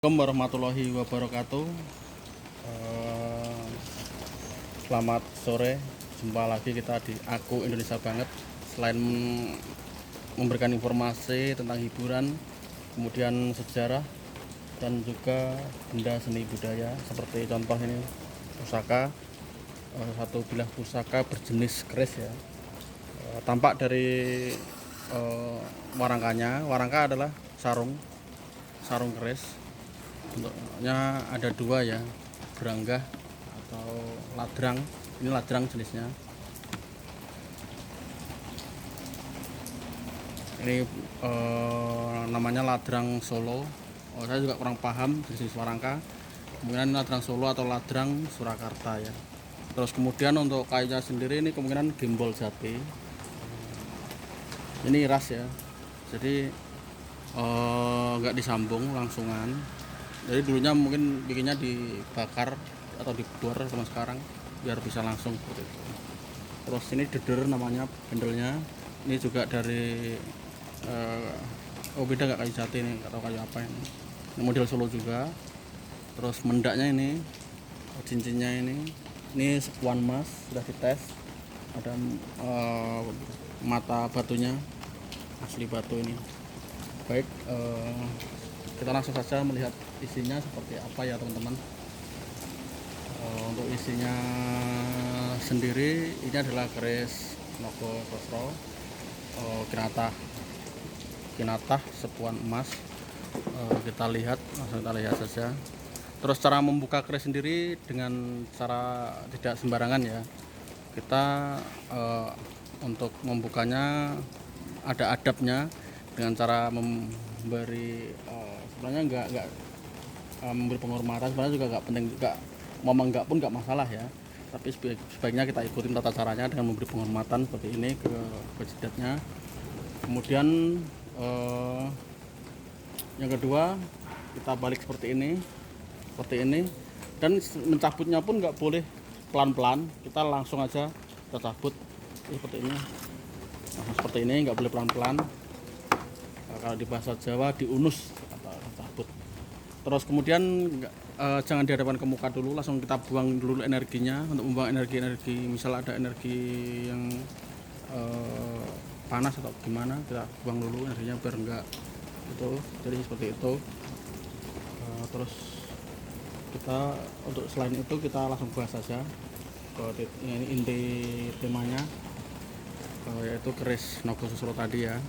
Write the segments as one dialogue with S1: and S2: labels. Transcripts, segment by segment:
S1: Assalamualaikum warahmatullahi wabarakatuh. Selamat sore, jumpa lagi kita di Aku Indonesia Banget. Selain memberikan informasi tentang hiburan, kemudian sejarah dan juga benda seni budaya, seperti contoh ini pusaka, satu bilah pusaka berjenis keris ya. Tampak dari warangkanya, warangka adalah sarung keris. Bentuknya ada dua ya, beranggah atau ladrang. Ini ladrang jenisnya. Ini namanya ladrang Solo. Saya juga kurang paham jenis warangka. Kemungkinan ladrang Solo atau ladrang Surakarta ya. Terus kemudian untuk kayunya sendiri ini kemungkinan gembol jati. Ini ras ya. Jadi nggak disambung langsungan. Jadi dulunya mungkin bikinnya dibakar atau dibor sama sekarang biar bisa langsung seperti itu. Terus ini deder namanya bendelnya. Ini juga dari beda nggak kayu jati nih, nggak tahu kayu apa ini. Ini model Solo juga. Terus mendaknya ini, cincinnya ini sepuan emas sudah dites. Ada mata batunya asli batu ini. Baik, kita langsung saja melihat isinya seperti apa ya teman-teman. Untuk isinya sendiri ini adalah keris Nogososro, kinatah sepuan emas. Kita lihat, langsung kita lihat saja. Terus cara membuka keris sendiri dengan cara tidak sembarangan ya. Kita untuk membukanya ada adabnya dengan cara memberi sebenarnya enggak memberi penghormatan. Sebenarnya juga enggak penting juga, mau enggak pun enggak masalah ya, tapi sebaiknya kita ikutin tata caranya dengan memberi penghormatan seperti ini ke jidatnya. Kemudian yang kedua kita balik seperti ini dan mencabutnya pun enggak boleh pelan-pelan, kita langsung aja kita cabut seperti ini. Nah, seperti ini, enggak boleh pelan-pelan. Kalau di bahasa Jawa diunus atau cabut. Terus kemudian jangan dihadapkan ke muka dulu, langsung kita buang dulu energinya. Untuk membuang energi misal ada energi yang panas atau gimana, kita buang dulu energinya biar enggak itu. Jadi seperti itu. Terus kita untuk selain itu kita langsung bahas saja ke ini inti temanya, yaitu keris Nogososro tadi ya.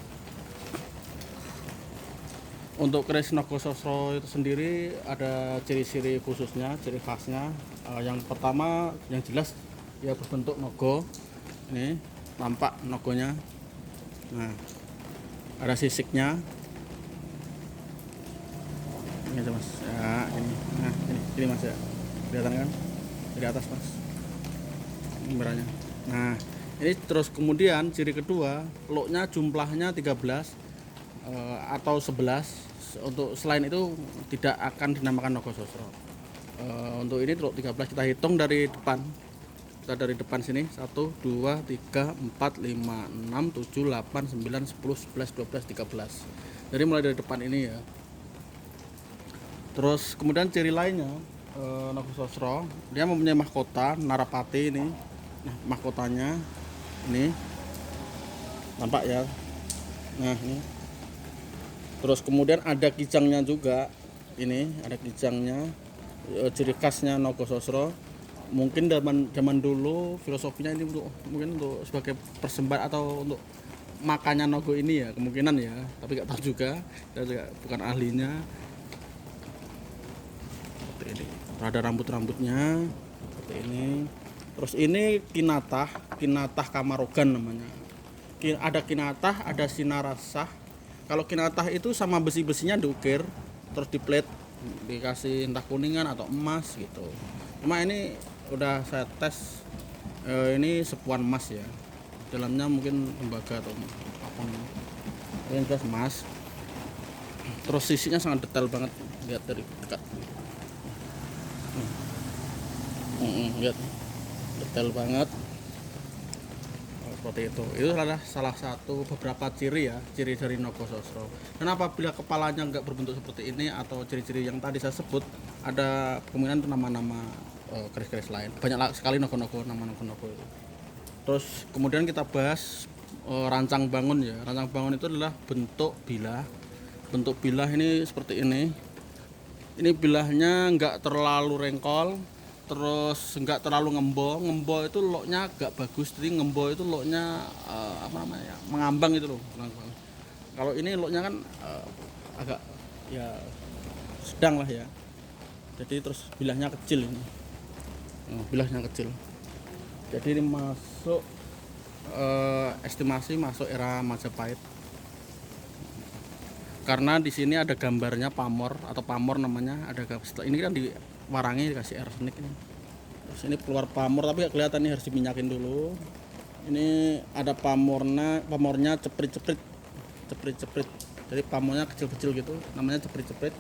S1: Untuk keris Nogososro itu sendiri ada ciri-ciri khususnya, ciri khasnya. Yang pertama yang jelas ya berbentuk nogo. Ini tampak nogonya. Nah, ada sisiknya. Ini aja mas. Ya, ini. Nah, ini mas ya. Kelihatan kan? Di atas mas. Ini merahnya. Nah, ini terus kemudian ciri kedua, loknya jumlahnya 13 atau 11. Untuk selain itu tidak akan dinamakan Nogososro. Untuk ini lok 13 kita hitung dari depan. Kita dari depan sini 1 2 3 4 5 6 7 8 9 10 11 12 13. Jadi mulai dari depan ini ya. Terus kemudian ciri lainnya, Nogososro dia mempunyai mahkota Narapati ini. Nah, mahkotanya ini nampak ya. Nah, ini. Terus kemudian ada kijangnya juga. Ini ada kijangnya. Ciri khasnya Nogososro. Mungkin zaman dulu filosofinya ini mungkin untuk sebagai persembahan atau untuk makannya Nogo ini ya, kemungkinan ya. Tapi nggak tahu juga. Saya juga bukan ahlinya. Seperti ini. Ada rambut-rambutnya seperti ini. Terus ini kinatah Kamarogan namanya. Ada kinatah, ada sinarasah. Kalau kinatah itu sama besi-besinya diukir, terus diplet, dikasih entah kuningan atau emas gitu. Cuma ini udah saya tes, ini sepuan emas ya. Dalamnya mungkin tembaga atau apa namanya. Ini jelas emas. Terus sisinya sangat detail banget, lihat dari dekat. Lihat, detail banget. seperti itu. Itu adalah salah satu beberapa ciri ya, ciri dari Nogososro. Dan apabila kepalanya nggak berbentuk seperti ini atau ciri-ciri yang tadi saya sebut, ada kemungkinan itu nama-nama keris-keris lain. Banyak sekali nogo-nogo, nama nogo-nogo itu. Terus kemudian kita bahas rancang bangun ya. Rancang bangun itu adalah bentuk bilah. Bentuk bilah ini seperti ini. Ini bilahnya nggak terlalu rengkol, terus nggak terlalu ngembo. Ngembo itu loknya agak bagus, jadi ngembo itu loknya mengambang itu loh. Kalau ini loknya kan agak ya sedang lah ya. Jadi terus bilahnya kecil ini. Bilahnya kecil. Jadi ini masuk estimasi masuk era Majapahit. Karena di sini ada gambarnya pamor atau pamor namanya, ada ini kan diwarangi dikasih arsenik ini. Terus ini keluar pamor tapi nggak kelihatan, nih harus diminyakin dulu. Ini ada pamornya ceprit. Jadi pamornya kecil-kecil gitu, namanya ceprit.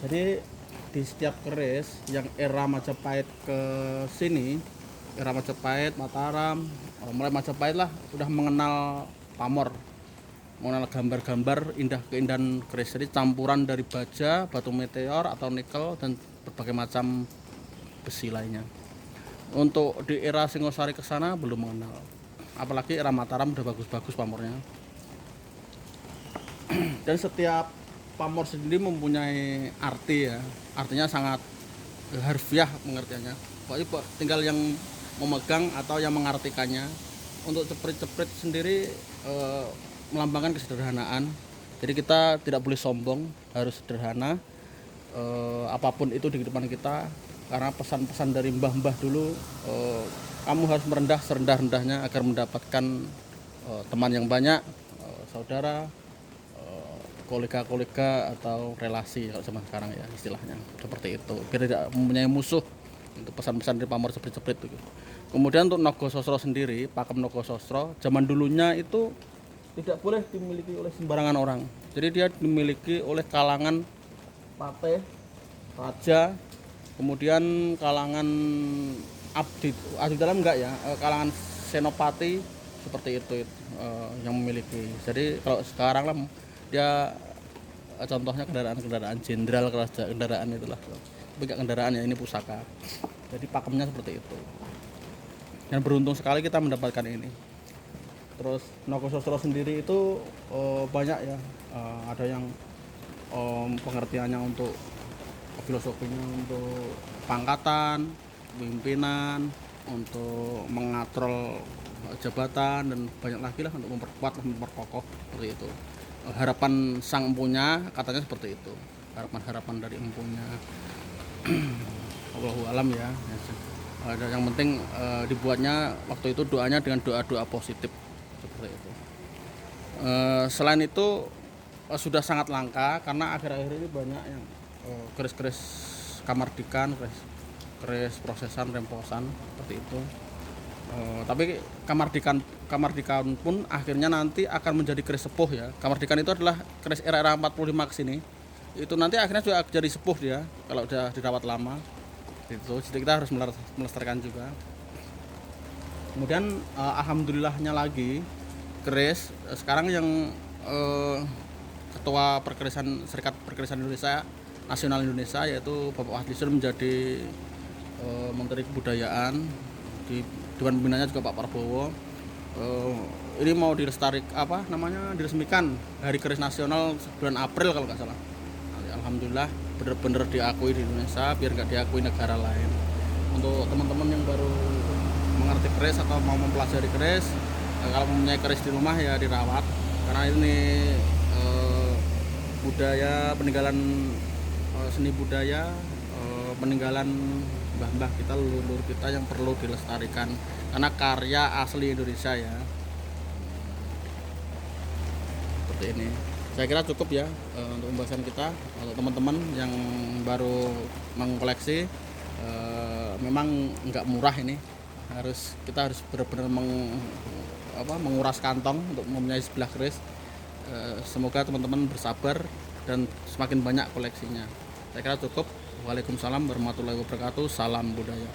S1: Jadi di setiap keris yang era Majapahit ke sini, era Majapahit, Mataram, mulai Majapahit lah udah mengenal pamor, mengenal gambar-gambar keindahan keris. Jadi campuran dari baja, batu meteor atau nikel dan berbagai macam besi lainnya. Untuk di era Singosari ke sana belum mengenal. Apalagi era Mataram udah bagus-bagus pamornya. Dan setiap pamor sendiri mempunyai arti ya. Artinya sangat harfiah pengertiannya. Pokoknya tinggal yang memegang atau yang mengartikannya. Untuk ceprit-ceprit sendiri melambangkan kesederhanaan. Jadi kita tidak boleh sombong, harus sederhana. Apapun itu di kehidupan kita, karena pesan-pesan dari mbah-mbah dulu, kamu harus merendah serendah-rendahnya agar mendapatkan teman yang banyak, saudara, kolega-kolega atau relasi kalau zaman sekarang ya istilahnya seperti itu, biar tidak mempunyai musuh. Untuk pesan-pesan dari pamor ceprit-ceprit itu. Kemudian untuk Nogososro sendiri, pakem Nogososro zaman dulunya itu tidak boleh dimiliki oleh sembarangan orang. Jadi dia dimiliki oleh kalangan patih, raja, kemudian kalangan abdi dalam enggak ya, kalangan senopati seperti itu yang memiliki. Jadi kalau sekarang lah dia contohnya kendaraan jenderal, kendaraan itulah, enggak kendaraan ya, ini pusaka. Jadi pakemnya seperti itu. Dan beruntung sekali kita mendapatkan ini. Terus Nogososro sendiri itu banyak ya, ada yang pengertiannya untuk filosofinya untuk pangkatan, pimpinan, untuk mengatrol jabatan, dan banyak lagi lah untuk memperkokoh seperti itu. Harapan sang empunya katanya seperti itu, harapan dari empunya. Allahu alam ya. Yang penting dibuatnya waktu itu doanya dengan doa positif seperti itu. Selain itu sudah sangat langka karena akhir-akhir ini banyak yang keris-keris kamardikan, keris prosesan, remposan seperti itu. Tapi kamardikan pun akhirnya nanti akan menjadi keris sepuh ya. Kamardikan itu adalah keris era 45 ke sini. Itu nanti akhirnya juga jadi sepuh dia kalau udah dirawat lama. Itu jadi kita harus melestarikan juga. Kemudian alhamdulillahnya lagi keris sekarang yang ketua Serikat Perkerisan Indonesia Nasional Indonesia yaitu Bapak Fadlizon menjadi Menteri Kebudayaan, di Dewan Pembinanya juga Pak Prabowo. Ini mau diresmikan Hari Keris Nasional bulan April kalau nggak salah. Alhamdulillah benar-benar diakui di Indonesia, biar nggak diakui negara lain. Untuk teman-teman yang baru mengerti keris atau mau mempelajari keris, kalau mempunyai keris di rumah ya dirawat, karena ini budaya, peninggalan seni budaya, peninggalan mbah-mbah kita, leluhur kita yang perlu dilestarikan karena karya asli Indonesia ya. Seperti ini. Saya kira cukup ya untuk pembahasan kita. Untuk teman-teman yang baru mengkoleksi, memang nggak murah ini. Kita harus benar-benar menguras kantong untuk mempunyai sebelah keris. Semoga teman-teman bersabar dan semakin banyak koleksinya. Saya kira cukup. Waalaikumsalam warahmatullahi wabarakatuh. Salam budaya.